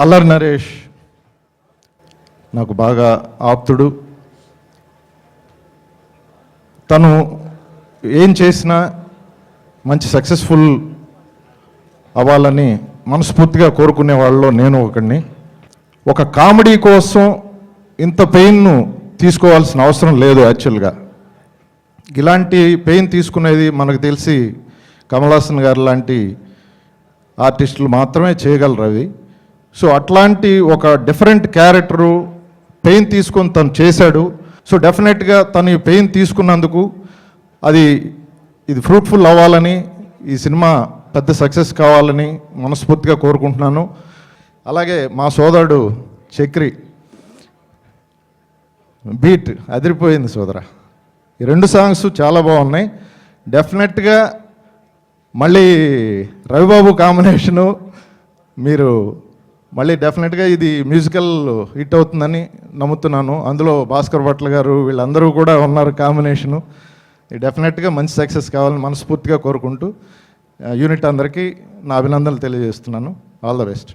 అల్లరి నరేష్ నాకు బాగా ఆప్తుడు. తను ఏం చేసినా మంచి సక్సెస్ఫుల్ అవ్వాలని మనస్ఫూర్తిగా కోరుకునే వాళ్ళలో నేను ఒకడిని. ఒక కామెడీ కోసం ఇంత పెయిన్ను తీసుకోవాల్సిన అవసరం లేదు. యాక్చువల్గా ఇలాంటి పెయిన్ తీసుకునేది మనకు తెలిసి కమల్ హాసన్ గారు లాంటి ఆర్టిస్టులు మాత్రమే చేయగలరు అవి. సో అట్లాంటి ఒక డిఫరెంట్ క్యారెక్టరు పెయిన్ తీసుకొని తను చేశాడు. సో డెఫినెట్గా తను ఈ పెయిన్ తీసుకున్నందుకు ఇది ఫ్రూట్ఫుల్ అవ్వాలని, ఈ సినిమా పెద్ద సక్సెస్ కావాలని మనస్ఫూర్తిగా కోరుకుంటున్నాను. అలాగే మా సోదరుడు చక్రి బీట్ అదిరిపోయింది సోదరా. ఈ 2 సాంగ్స్ చాలా బాగున్నాయి. డెఫినెట్గా మళ్ళీ రవిబాబు కాంబినేషను మీరు మళ్ళీ డెఫినెట్గా ఇది మ్యూజికల్ హిట్ అవుతుందని నమ్ముతున్నాను. అందులో భాస్కర్ భట్ల గారు వీళ్ళందరూ కూడా ఉన్నారు కాంబినేషను. డెఫినెట్గా మంచి సక్సెస్ కావాలని మనస్ఫూర్తిగా కోరుకుంటూ యూనిట్ అందరికీ నా అభినందనలు తెలియజేస్తున్నాను. All the best.